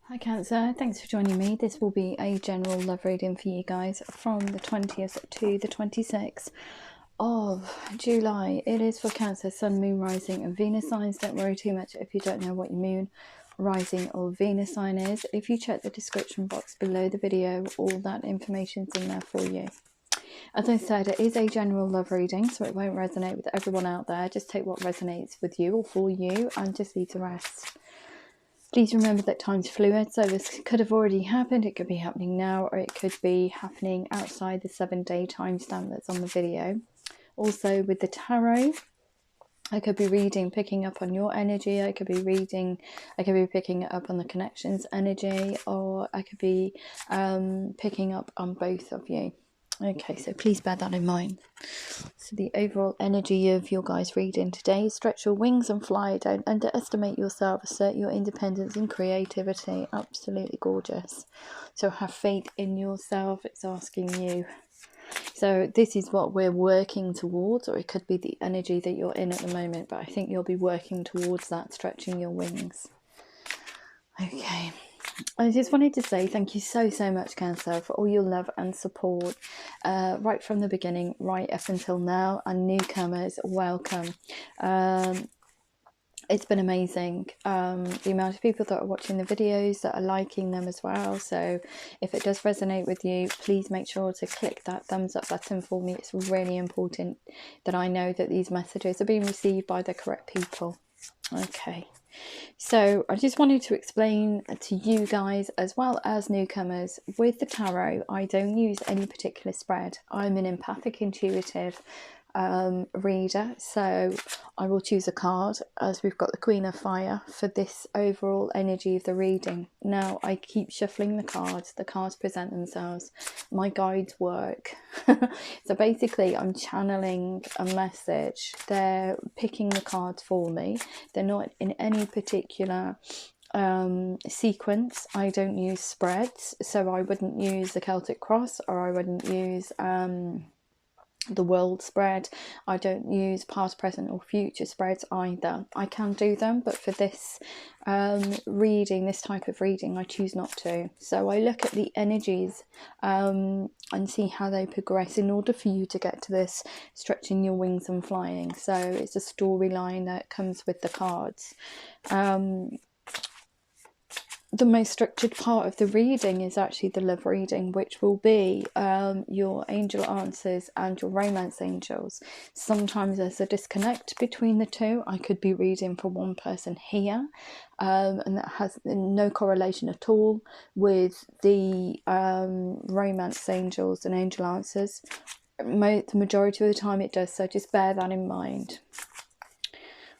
Hi Cancer, thanks for joining me. This will be a general love reading for you guys from the 20th to the 26th of July. It is for Cancer, Sun, Moon, Rising and Venus signs. Don't worry too much if you don't know what your Moon, Rising or Venus sign is. If you check the description box below the video, all that information's in there for you. As I said, it is a general love reading, so it won't resonate with everyone out there. Just take what resonates with you or for you and just leave the rest. Please remember that time's fluid, so this could have already happened, it could be happening now, or it could be happening outside the 7-day timestamp that's on the video. Also with the tarot, I could be reading, picking up on your energy, I could be picking it up on the connections energy, or I could be picking up on both of you. Okay, so please bear that in mind. So the overall energy of your guys' reading today: stretch your wings and fly. Don't underestimate yourself. Assert your independence and creativity. Absolutely gorgeous. So have faith in yourself. It's asking you. So this is what we're working towards, or it could be the energy that you're in at the moment, but I think you'll be working towards that, stretching your wings. Okay. I just wanted to say thank you so much, Cancer, for all your love and support right from the beginning, right up until now, and newcomers, welcome. It's been amazing, the amount of people that are watching the videos, that are liking them as well. So if it does resonate with you, please make sure to click that thumbs up button for me. It's really important that I know that these messages are being received by the correct people. Okay. So I just wanted to explain to you guys, as well as newcomers, with the tarot, I don't use any particular spread. I'm an empathic intuitive reader, so I will choose a card, as we've got the Queen of Fire, for this overall energy of the reading. Now I keep shuffling the cards present themselves, my guides work. So basically I'm channeling a message, they're picking the cards for me, they're not in any particular sequence. I don't use spreads, so I wouldn't use the Celtic Cross, or I wouldn't use the world spread. I don't use past, present or future spreads either. I can do them, but for this reading, this type of reading, I choose not to. So I look at the energies and see how they progress in order for you to get to this stretching your wings and flying. So it's a storyline that comes with the cards. The most structured part of the reading is actually the love reading, which will be your angel answers and your romance angels. Sometimes there's a disconnect between the two. I could be reading for one person here, and that has no correlation at all with the romance angels and angel answers. The majority of the time it does, so just bear that in mind.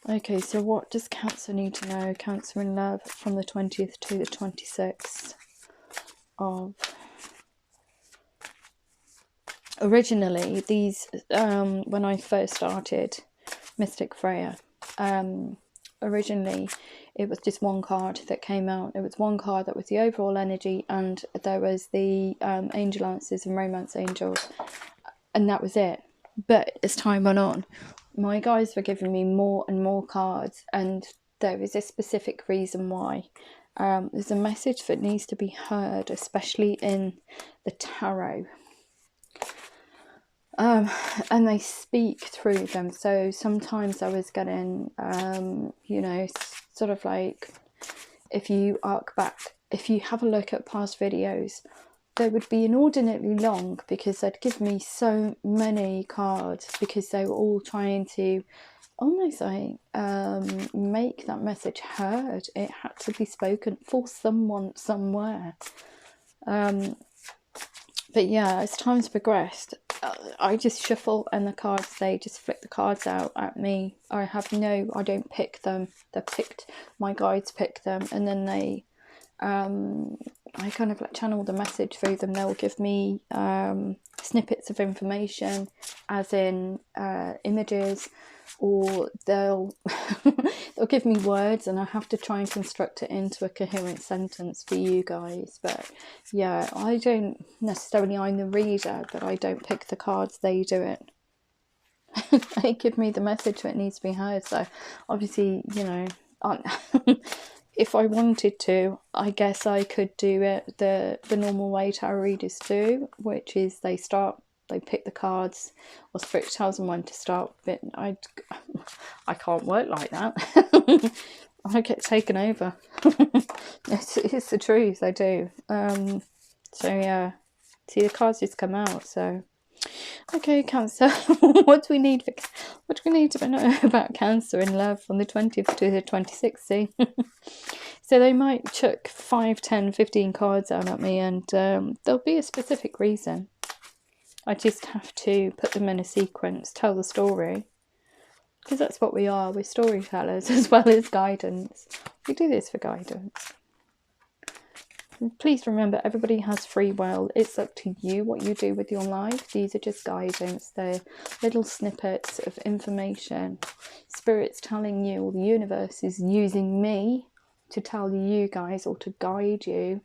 Okay, so what does Cancer need to know? Cancer in love from the 20th to the 26th of... Originally, these, when I first started Mystic Freya, originally it was just one card that came out. It was one card that was the overall energy, and there was the angel answers and romance angels, and that was it. But as time went on, my guys were giving me more and more cards, and there is a specific reason why. There's a message that needs to be heard, especially in the tarot. And they speak through them. So sometimes I was getting, you know, sort of like, if you arc back, if you have a look at past videos, they would be inordinately long, because they'd give me so many cards, because they were all trying to almost like make that message heard. It had to be spoken for someone somewhere. But yeah, as time's progressed, I just shuffle, and the cards, they just flick the cards out at me. I don't pick them. They're picked, my guides pick them, and then they I kind of like channel the message through them. They'll give me snippets of information, as in images, or they'll they'll give me words, and I have to try and construct it into a coherent sentence for you guys. But yeah, I don't necessarily, I'm the reader, but I don't pick the cards, they do it. They give me the message that needs to be heard. So obviously, you know, if I wanted to, I guess I could do it the normal way tarot readers do, which is they pick the cards, or Spirit tells them when to start, but I can't work like that. I get taken over. It's the truth, I do. So yeah, see, the cards just come out. So okay, Cancer. What do we need to know about Cancer in love from the 20th to the 26th? See, so they might chuck 5, 10, 15 cards out at me, and there'll be a specific reason. I just have to put them in a sequence, tell the story, because that's what we are. We're storytellers as well as guidance. We do this for guidance. And please remember, everybody has free will. It's up to you what you do with your life. These are just guidance. They're little snippets of information. Spirit's telling you, or the universe is using me to tell you guys, or to guide you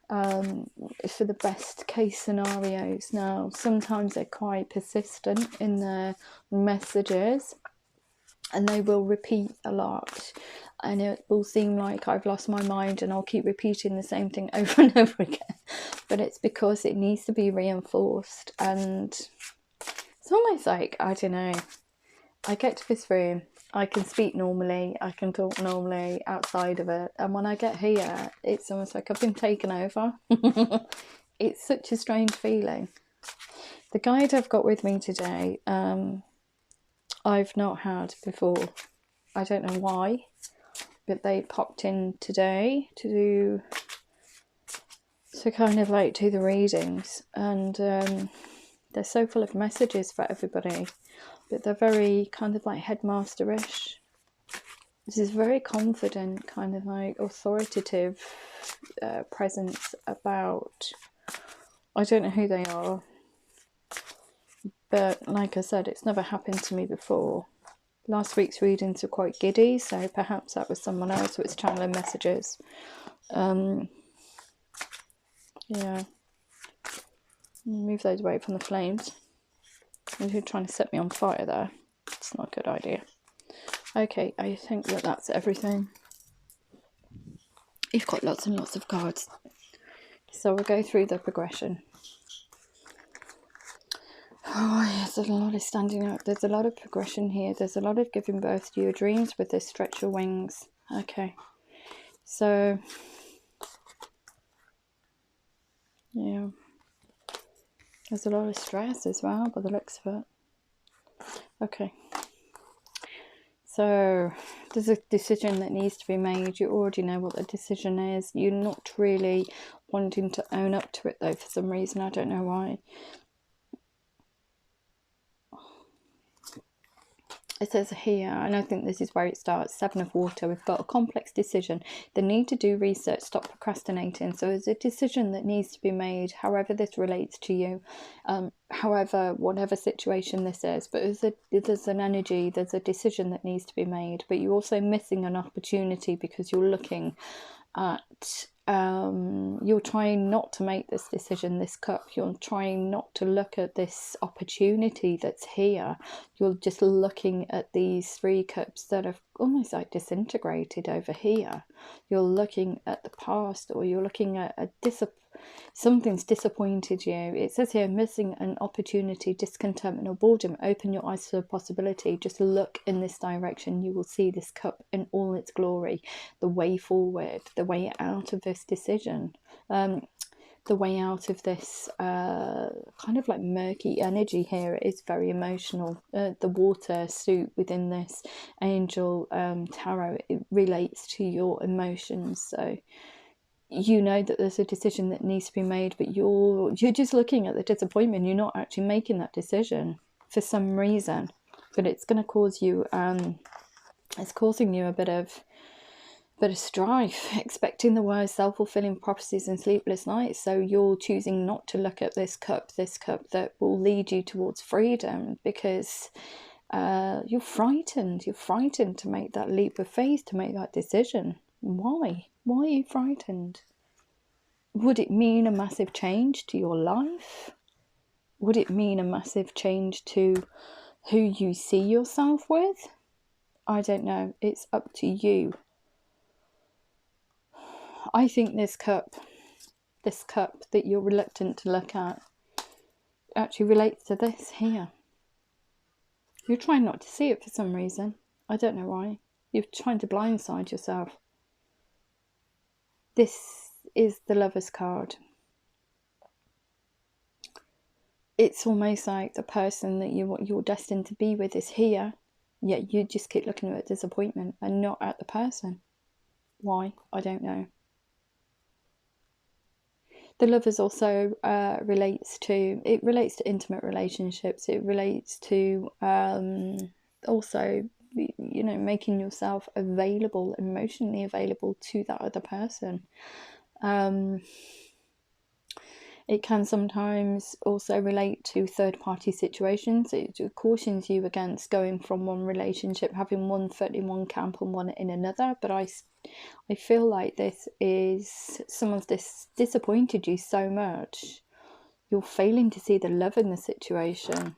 for the best case scenarios. Now, sometimes they're quite persistent in their messages, and they will repeat a lot, and it will seem like I've lost my mind and I'll keep repeating the same thing over and over again, but it's because it needs to be reinforced. And it's almost like, I don't know, I get to this room, I can speak normally, I can talk normally outside of it, and when I get here, it's almost like I've been taken over. It's such a strange feeling. The guide I've got with me today, I've not had before. I don't know why, but they popped in today to kind of like do the readings, and they're so full of messages for everybody, but they're very kind of like headmasterish. This is very confident, kind of like authoritative presence about, I don't know who they are, but like I said, it's never happened to me before. Last week's readings were quite giddy, so perhaps that was someone else who was channeling messages. Yeah. Move those away from the flames. You're trying to set me on fire there. It's not a good idea. Okay, I think that's everything. You've got lots and lots of cards. So we'll go through the progression. Oh, yes, there's a lot of standing up. There's a lot of progression here. There's a lot of giving birth to your dreams with this stretch your wings. Okay. So, yeah. There's a lot of stress as well, by the looks of it. Okay. So, there's a decision that needs to be made. You already know what the decision is. You're not really wanting to own up to it, though, for some reason. I don't know why. It says here, and I think this is where it starts, 7 of water. We've got a complex decision. The need to do research, stop procrastinating. So it's a decision that needs to be made, however this relates to you, however, whatever situation this is. But there's an energy, there's a decision that needs to be made, but you're also missing an opportunity because you're looking at, you're trying not to make this decision, this cup. You're trying not to look at this opportunity that's here. You're just looking at these 3 cups that have almost like disintegrated over here. You're looking at the past, or you're looking at something's disappointed you. It says here, missing an opportunity, discontentment or boredom. Open your eyes to the possibility. Just look in this direction. You will see this cup in all its glory. The way forward, the way out of this decision, the way out of this kind of like murky energy here. It is very emotional. The water suit within this angel tarot, it relates to your emotions. So you know that there's a decision that needs to be made, but you're just looking at the disappointment. You're not actually making that decision for some reason, but it's going to cause you it's causing you a bit of strife, expecting the worst, self-fulfilling prophecies and sleepless nights. So you're choosing not to look at this cup that will lead you towards freedom, because you're frightened to make that leap of faith, to make that decision. Why are you frightened? Would it mean a massive change to your life? Would it mean a massive change to who you see yourself with? I don't know. It's up to you. I think this cup that you're reluctant to look at actually relates to this here. You're trying not to see it for some reason. I don't know why. You're trying to blindside yourself. This is the Lover's card. It's almost like the person that you're destined to be with is here, yet you just keep looking at disappointment and not at the person. Why? I don't know. The Lovers also relates to intimate relationships. It relates to also, you know, making yourself available, emotionally available to that other person. It can sometimes also relate to third-party situations. It cautions you against going from one relationship, having one foot in one camp and one in another. But I feel like some of this disappointed you so much. You're failing to see the love in the situation.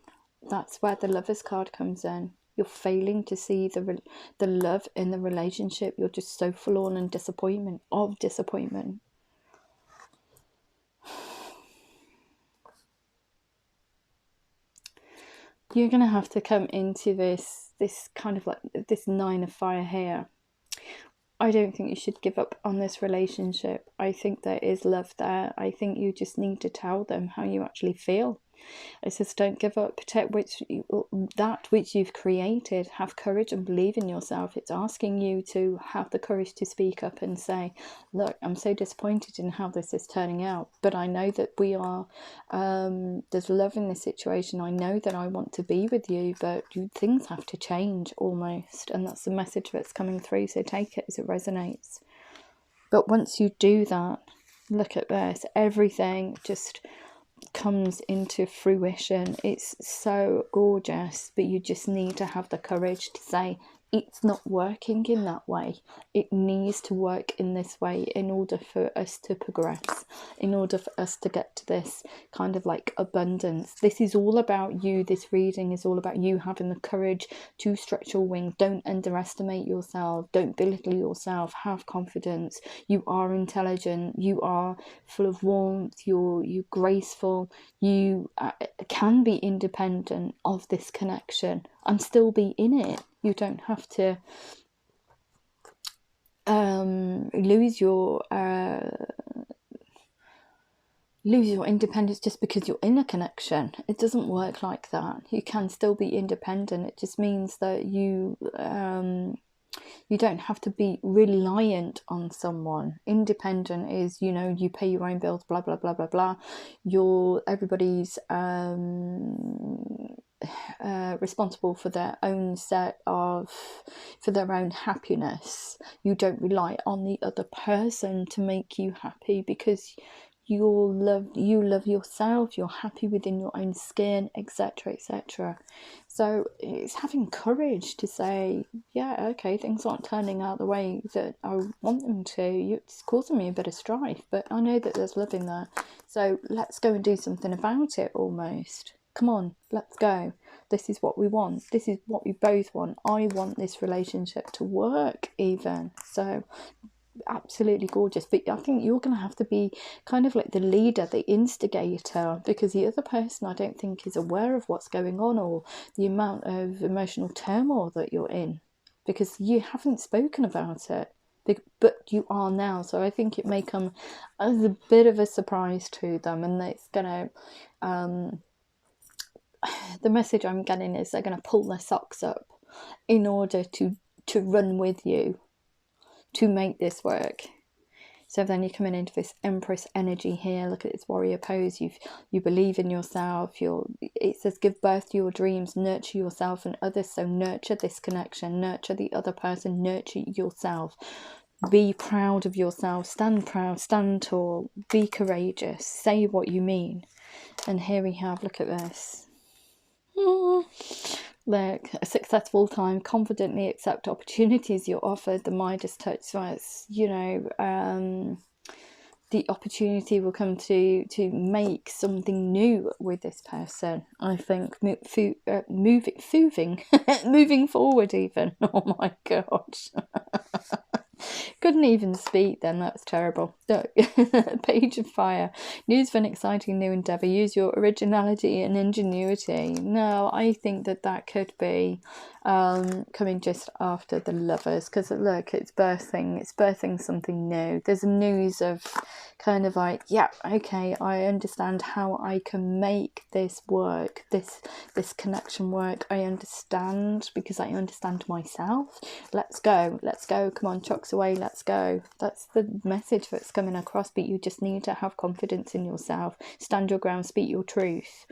That's where the Lover's card comes in. You're failing to see the love in the relationship. You're just so forlorn and disappointment. You're going to have to come into this kind of like this 9 of fire here. I don't think you should give up on this relationship. I think there is love there. I think you just need to tell them how you actually feel. It says don't give up, protect that which you've created, have courage and believe in yourself. It's asking you to have the courage to speak up and say, look, I'm so disappointed in how this is turning out, but I know that there's love in this situation. I know that I want to be with you, but things have to change almost, and that's the message that's coming through, so take it as it resonates. But once you do that, look at this, everything just comes into fruition. It's so gorgeous, but you just need to have the courage to say it's not working in that way. It needs to work in this way in order for us to progress, in order for us to get to this kind of like abundance. This is all about you. This reading is all about you having the courage to stretch your wings. Don't underestimate yourself. Don't belittle yourself. Have confidence. You are intelligent. You are full of warmth. You're graceful. You can be independent of this connection and still be in it. You don't have to lose your independence just because you're in a connection. It doesn't work like that. You can still be independent. It just means that you don't have to be reliant on someone. Independent is, you know, you pay your own bills, blah blah blah blah blah. Everybody's responsible for their own for their own happiness. You don't rely on the other person to make you happy, because you love yourself, you're happy within your own skin, etc, etc. So it's having courage to say, yeah, okay, things aren't turning out the way that I want them to. It's causing me a bit of strife, but I know that there's love in there, so let's go and do something about it. Almost, come on, let's go. This is what we want. This is what we both want. I want this relationship to work even. So absolutely gorgeous. But I think you're going to have to be kind of like the leader, the instigator, because the other person I don't think is aware of what's going on or the amount of emotional turmoil that you're in, because you haven't spoken about it, but you are now. So I think it may come as a bit of a surprise to them, and it's going to the message I'm getting is they're going to pull their socks up in order to run with you to make this work. So then you're coming into this Empress energy here. Look at this warrior pose. You believe in yourself. It says give birth to your dreams, nurture yourself and others. So nurture this connection, nurture the other person, nurture yourself. Be proud of yourself. Stand proud, stand tall, be courageous, say what you mean. And here we have, look at this. Like a successful time, confidently accept opportunities you're offered. The Midas touch, so it's, you know, the opportunity will come to make something new with this person. I think moving forward even. Oh my gosh. Couldn't even speak then, that's terrible. Look, Page of Fire. News of an exciting new endeavour. Use your originality and ingenuity. No, I think that could be coming just after the Lovers, because look, it's birthing something new. There's a news of kind of like, yeah, okay, I understand how I can make this work, this connection work. I understand, because I understand myself. Let's go, come on, chucks away, let's go. That's the message that's coming across, but you just need to have confidence in yourself, stand your ground, speak your truth,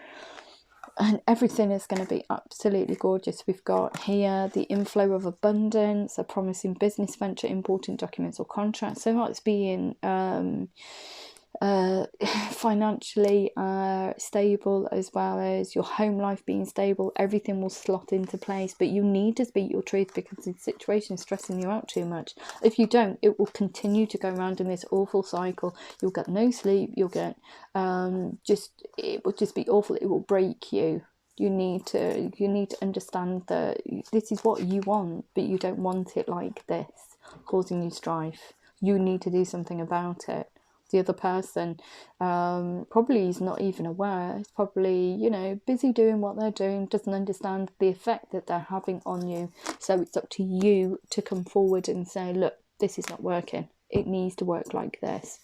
and everything is going to be absolutely gorgeous. We've got here the inflow of abundance, a promising business venture, important documents or contracts. So that's being financially stable, as well as your home life being stable. Everything will slot into place, but you need to speak your truth, because the situation is stressing you out too much. If you don't, it will continue to go around in this awful cycle. You'll get no sleep, you'll get it will just be awful. It will break you. You need to understand that this is what you want, but you don't want it like this, causing you strife. You need to do something about it. The other person probably is not even aware. It's probably, busy doing what they're doing, doesn't understand the effect that they're having on you. So it's up to you to come forward and say, look, this is not working. It needs to work like this.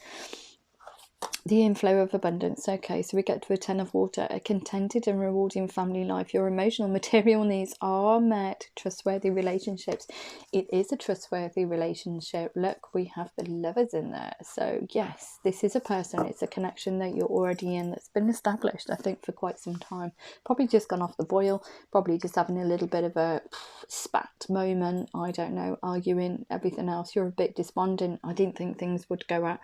The inflow of abundance. Okay, so we get to a 10 of water, a contented and rewarding family life. Your emotional, material needs are met. Trustworthy relationships. It is a trustworthy relationship. Look, we have the Lovers in there. So yes, this is a person, it's a connection that you're already in, that's been established, I think, for quite some time. Probably just gone off the boil, probably just having a little bit of a spat moment, I don't know, arguing, everything else. You're a bit despondent. I didn't think things would go out,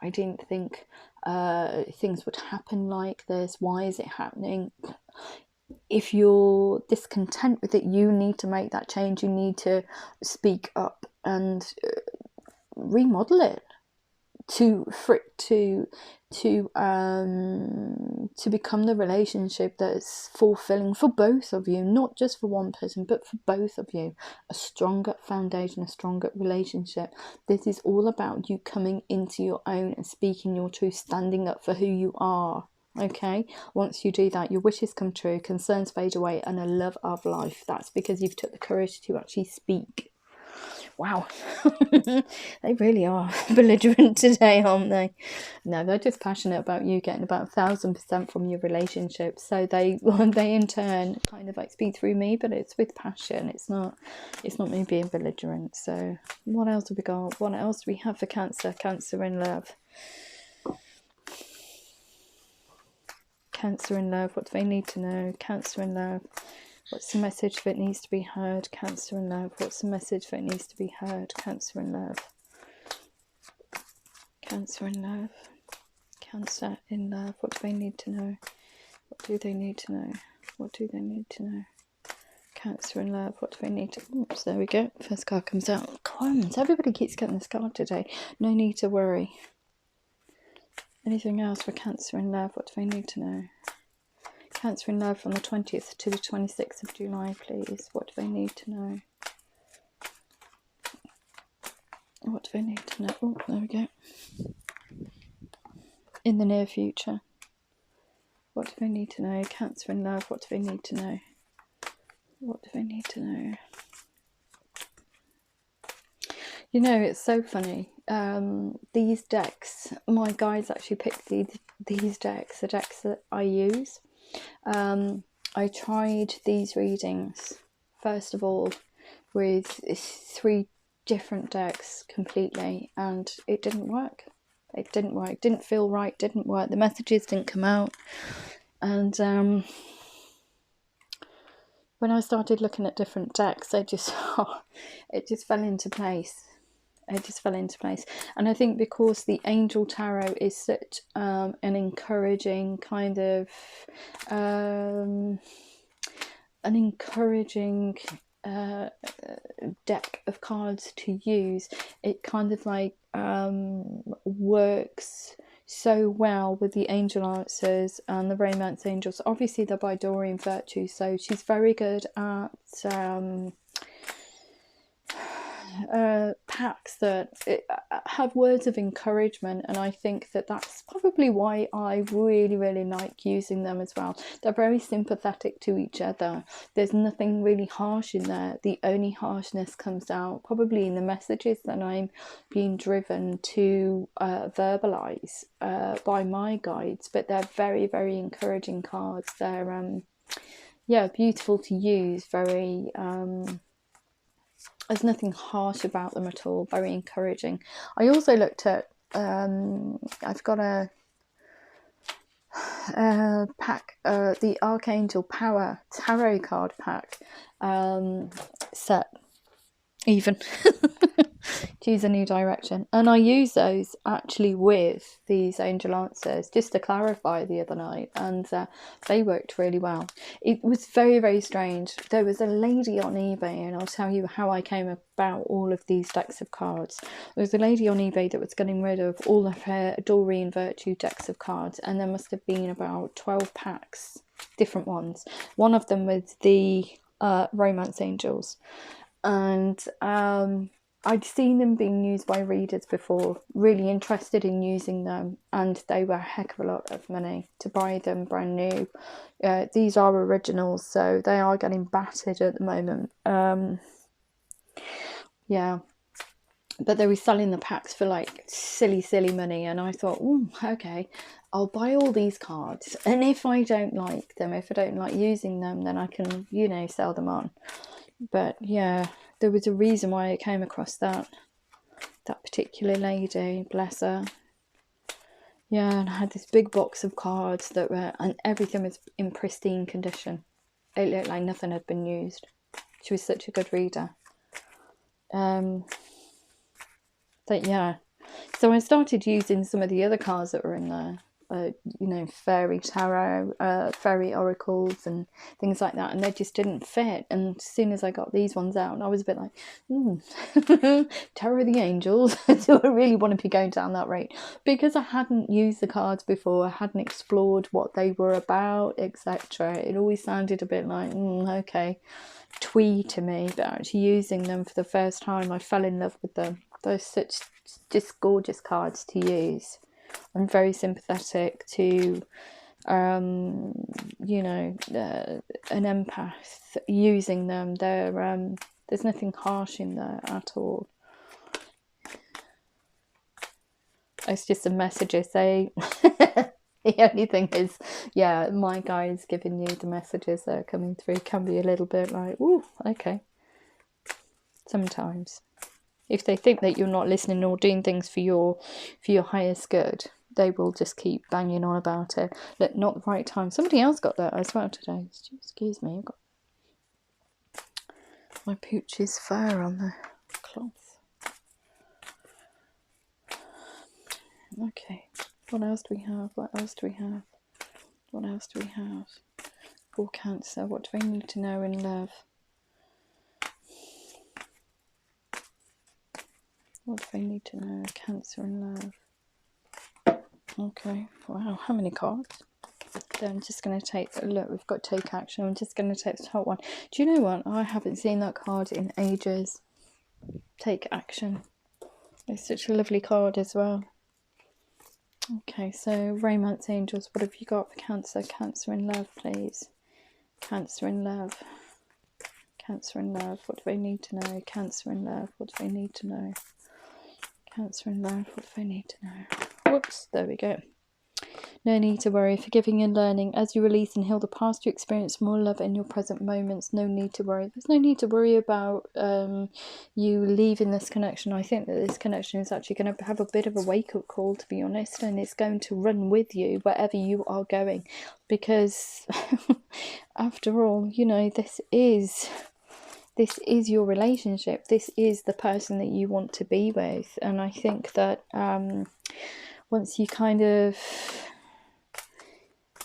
I didn't think things would happen like this. Why is it happening? If you're discontent with it, you need to make that change. You need to speak up and remodel it to become the relationship that's fulfilling for both of you, not just for one person, but for both of you. A stronger foundation, a stronger relationship. This is all about you coming into your own and speaking your truth, standing up for who you are. Okay, once you do that, your wishes come true, concerns fade away, and a love of life. That's because you've took the courage to actually speak. Wow, they really are belligerent today, aren't they? No, they're just passionate about you getting about 1,000% from your relationship. So they in turn kind of like speak through me, but it's with passion. It's not me being belligerent. So what else have we got? What else do we have for Cancer? Cancer in love. Cancer in love. What do they need to know? Cancer in love. What's the message that needs to be heard? Cancer in love. What's the message that needs to be heard? Cancer in love. Cancer in love. Cancer in love. What do they need to know? What do they need to know? What do they need to know? Cancer in love. What do they need to... Oops, there we go. First card comes out. Crumbs. Everybody keeps getting this card today. No need to worry. Anything else for Cancer in love? What do they need to know? Cancer in love from the 20th to the 26th of July, please. What do they need to know? What do they need to know? Oh, there we go. In the near future. What do they need to know? Cancer in love. What do they need to know? What do they need to know? You know, it's so funny. These decks, my guides actually picked these decks, the decks that I use. I tried these readings, first of all, with 3 different decks completely, and it didn't work. It didn't work. Didn't feel right. Didn't work. The messages didn't come out. And when I started looking at different decks, it just fell into place. It just fell into place. And I think because the Angel Tarot is such an encouraging kind of deck of cards to use, it kind of like works so well with the angel answers and the romance angels. Obviously they're by Doreen Virtue, so she's very good at packs that have words of encouragement, and I think that that's probably why I really, really like using them as well. They're very sympathetic to each other. There's nothing really harsh in there. The only harshness comes out probably in the messages that I'm being driven to verbalize by my guides, but they're very, very encouraging cards. They're yeah, beautiful to use, very there's nothing harsh about them at all, very encouraging. I also looked at I've got a pack, the Archangel Power Tarot card pack set, even choose a new direction, and I use those actually with these angel answers just to clarify the other night, and they worked really well. It was very, very strange. There was a lady on eBay, and I'll tell you how I came about all of these decks of cards. There was a lady on eBay that was getting rid of all of her Doreen Virtue decks of cards, and there must have been about 12 packs, different ones. One of them was the Romance Angels, and I'd seen them being used by readers before, really interested in using them, and they were a heck of a lot of money to buy them brand new. These are originals, so they are getting battered at the moment. Yeah, but they were selling the packs for like silly money, and I thought, okay, I'll buy all these cards, and if I don't like them, if I don't like using them, then I can, you know, sell them on. But yeah, there was a reason why I came across that particular lady, bless her. Yeah, and I had this big box of cards that were, and everything was in pristine condition. It looked like nothing had been used. She was such a good reader. But yeah, so I started using some of the other cards that were in there. You know, fairy tarot, fairy oracles and things like that, and they just didn't fit. And as soon as I got these ones out, I was a bit like, Tarot of the Angels. Do I really want to be going down that route? Because I hadn't used the cards before, I hadn't explored what they were about, etc. It always sounded a bit like, okay, twee to me. But actually using them for the first time, I fell in love with them. They're such just gorgeous cards to use. I'm very sympathetic to, you know, an empath using them. They're, there's nothing harsh in there at all. It's just the messages. The only thing is, yeah, my guys giving you the messages that are coming through can be a little bit like, ooh, okay. Sometimes. If they think that you're not listening or doing things for your highest good, they will just keep banging on about it. Look, not the right time. Somebody else got that as well today. Excuse me, I've got my pooch's fur on the cloth. Okay, what else do we have? What else do we have? What else do we have? For Cancer, what do they need to know in love? What do they need to know? Cancer and love. Okay, wow, how many cards? So I'm just going to take, look, we've got take action. I'm just going to take the top one. Do you know what? I haven't seen that card in ages. Take action. It's such a lovely card as well. Okay, so Romance Angels, what have you got for Cancer? Cancer in love, please. Cancer in love. Cancer in love, what do they need to know? Cancer in love, what do they need to know? Cancer in love, what do they need to know? Whoops, there we go. No need to worry, forgiving and learning. As you release and heal the past, you experience more love in your present moments. No need to worry. There's no need to worry about you leaving this connection. I think that this connection is actually going to have a bit of a wake-up call, to be honest, and it's going to run with you wherever you are going. Because, after all, you know, this is your relationship. This is the person that you want to be with. And I think that once you kind of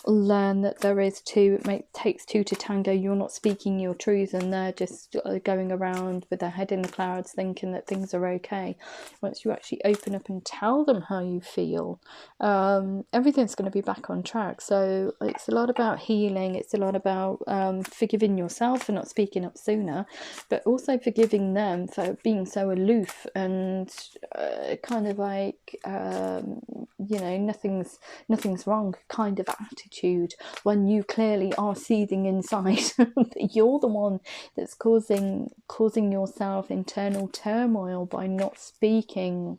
learn that there is two, it takes two to tango. You're not speaking your truth, and they're just going around with their head in the clouds thinking that things are okay. Once you actually open up and tell them how you feel, everything's going to be back on track. So it's a lot about healing. It's a lot about forgiving yourself for not speaking up sooner, but also forgiving them for being so aloof and kind of like nothing's wrong kind of attitude, when you clearly are seething inside. You're the one that's causing yourself internal turmoil by not speaking.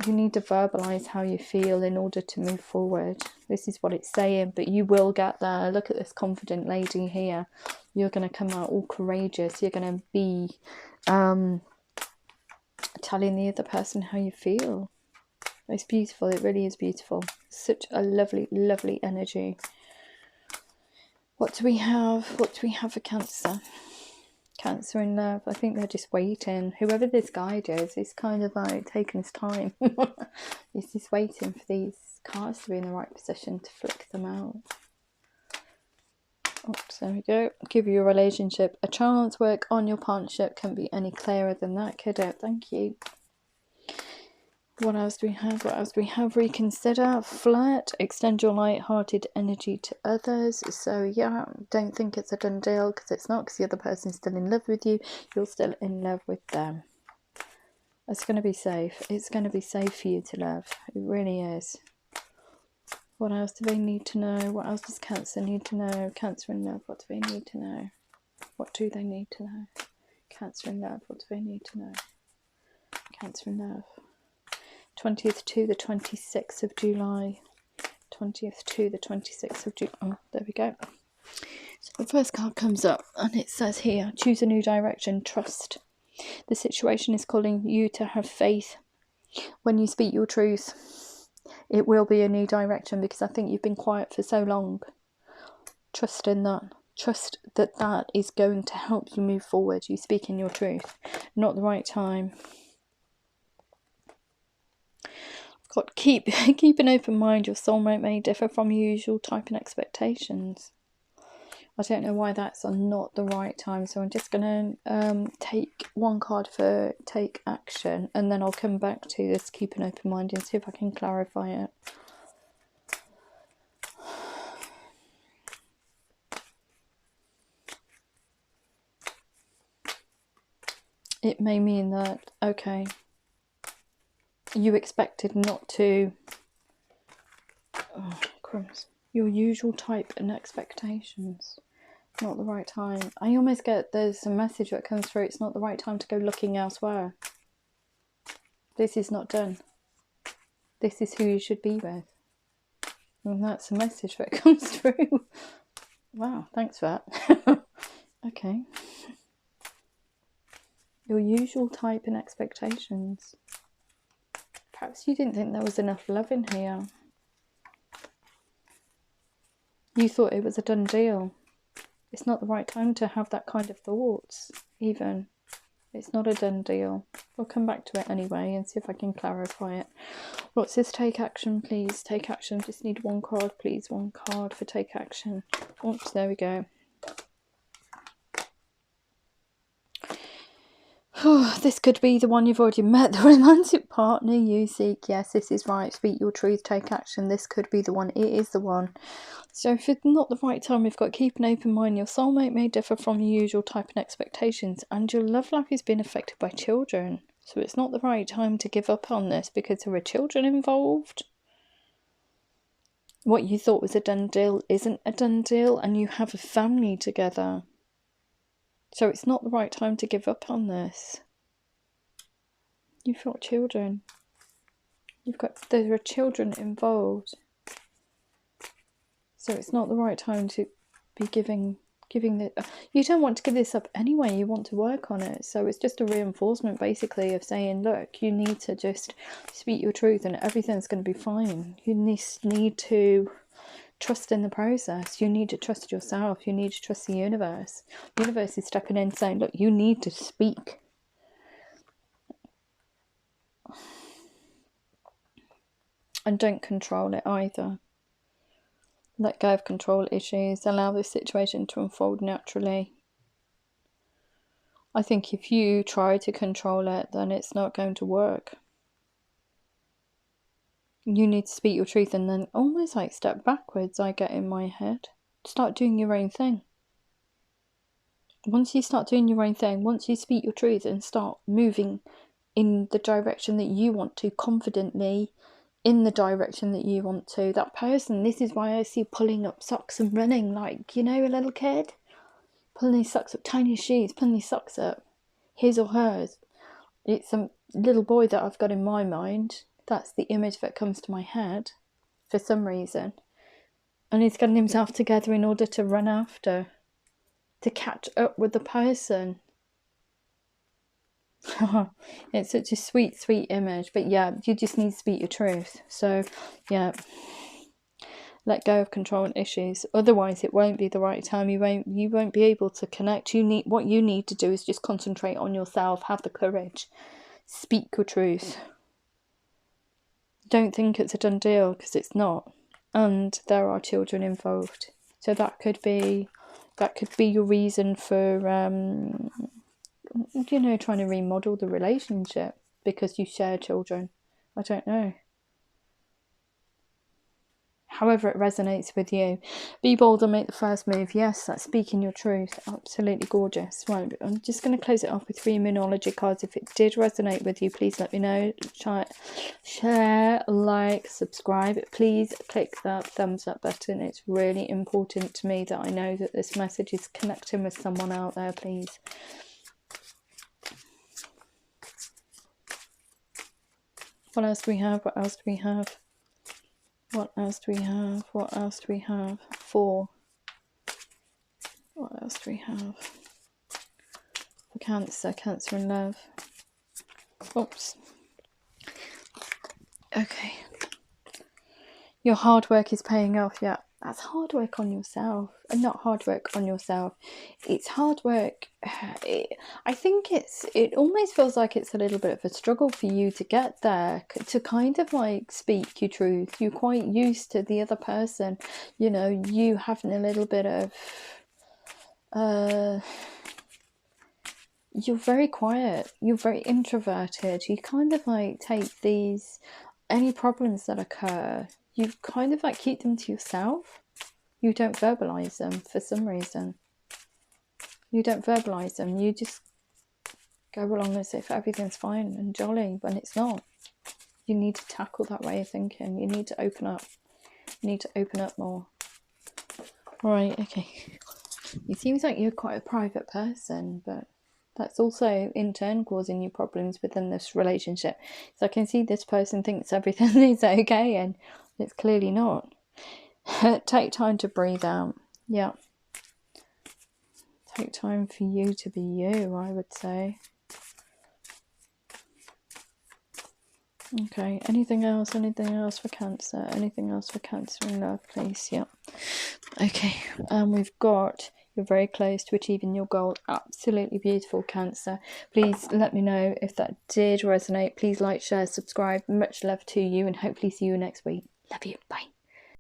You need to verbalize how you feel in order to move forward. This is what it's saying, but you will get there. Look at this confident lady here. You're going to come out all courageous. You're going to be telling the other person how you feel. It's beautiful. It really is beautiful. Such a lovely, lovely energy. What do we have? What do we have for Cancer? Cancer in love. I think they're just waiting. Whoever this guide is kind of like taking his time. He's just waiting for these cards to be in the right position to flick them out. Oops, there we go. Give your relationship a chance. Work on your partnership. Can't be any clearer than that, kiddo. Thank you. What else do we have? What else do we have? Reconsider, flirt, extend your light-hearted energy to others. So yeah, don't think it's a done deal, because it's not, because the other person's still in love with you. You're still in love with them. It's going to be safe. It's going to be safe for you to love. It really is. What else do they need to know? What else does Cancer need to know? Cancer in love, what do they need to know? What do they need to know? Cancer in love, what do they need to know? Cancer in love. 20th to the 26th of July. 20th to the 26th of July. Oh, there we go. So the first card comes up and it says here, choose a new direction, trust. The situation is calling you to have faith. When you speak your truth, it will be a new direction, because I think you've been quiet for so long. Trust in that. Trust that that is going to help you move forward. You speak in your truth. Not the right time. Got keep an open mind. Your soulmate may differ from your usual type and expectations. I don't know why that's not the right time, so I'm just going to take one card for take action, and then I'll come back to this keep an open mind and see if I can clarify it. It may mean that, okay, you expected not to, oh crumbs, your usual type and expectations. Not the right time. I almost get there's a message that comes through, it's not the right time to go looking elsewhere. This is not done. This is who you should be with. And that's a message that comes through. Wow, thanks for that. Okay. Your usual type and expectations. Perhaps you didn't think there was enough love in here. You thought it was a done deal. It's not the right time to have that kind of thoughts, even. It's not a done deal. We'll come back to it anyway and see if I can clarify it. What's this? Take action, please. Take action. Just need one card, please. One card for take action. Oops, there we go. This could be the one you've already met, the romantic partner you seek. Yes, this is right. Speak your truth, take action. This could be the one. It is the one. So if it's not the right time, we've got keep an open mind. Your soulmate may differ from your usual type and expectations, and your love life is being affected by children. So it's not the right time to give up on this, because there are children involved. What you thought was a done deal isn't a done deal, and you have a family together. So it's not the right time to give up on this. You've got children. There are children involved. So it's not the right time to be giving the. You don't want to give this up anyway. You want to work on it. So it's just a reinforcement, basically, of saying, look, you need to just speak your truth, and everything's going to be fine. You need to trust in the process. You need to trust yourself. You need to trust the universe. The universe is stepping in, saying, look, you need to speak. And don't control it either. Let go of control issues. Allow this situation to unfold naturally. I think if you try to control it, then it's not going to work. You need to speak your truth and then almost like step backwards, I get in my head. Start doing your own thing. Once you start doing your own thing, once you speak your truth and start moving in the direction that you want to, confidently, in the direction that you want to, that person, this is why I see pulling up socks and running like, you know, a little kid pulling his socks up, tiny shoes, pulling his socks up, his or hers. It's a little boy that I've got in my mind. That's the image that comes to my head for some reason. And he's getting himself together in order to run after, to catch up with the person. It's such a sweet, sweet image. But yeah, you just need to speak your truth. So yeah, let go of control issues. Otherwise, it won't be the right time. You won't be able to connect. What you need to do is just concentrate on yourself. Have the courage. Speak your truth. Don't think it's a done deal, because it's not. And there are children involved. So that could be your reason for trying to remodel the relationship because you share children. I don't know. However it resonates with you. Be bold and make the first move. Yes, that's speaking your truth. Absolutely gorgeous. Right, I'm just going to close it off with 3 Moonology cards. If it did resonate with you, please let me know. Share, like, subscribe. Please click that thumbs up button. It's really important to me that I know that this message is connecting with someone out there, please. What else do we have? What else do we have? What else do we have? What else do we have? 4. What else do we have? For Cancer, Cancer in love. Oops. Okay. Your hard work is paying off. Yeah, that's hard work on yourself. And not hard work on yourself. It's hard work. I think it almost feels like it's a little bit of a struggle for you to get there, to kind of like speak your truth. You're quite used to the other person, you having a little bit of you're very quiet, you're very introverted. You kind of like take any problems that occur, you kind of like keep them to yourself. You don't verbalize them for some reason. You don't verbalize them. You just go along as if everything's fine and jolly when it's not. You need to tackle that way of thinking. You need to open up. You need to open up more. Right, okay. It seems like you're quite a private person, but that's also in turn causing you problems within this relationship. So I can see this person thinks everything is okay and it's clearly not. Take time to breathe out. Yeah. Take time for you to be you, I would say. Okay, anything else for Cancer? Anything else for Cancer in love, please? Yeah. Okay, we've got you're very close to achieving your goal. Absolutely beautiful, Cancer. Please let me know if that did resonate. Please like, share, subscribe. Much love to you and hopefully see you next week. Love you. Bye.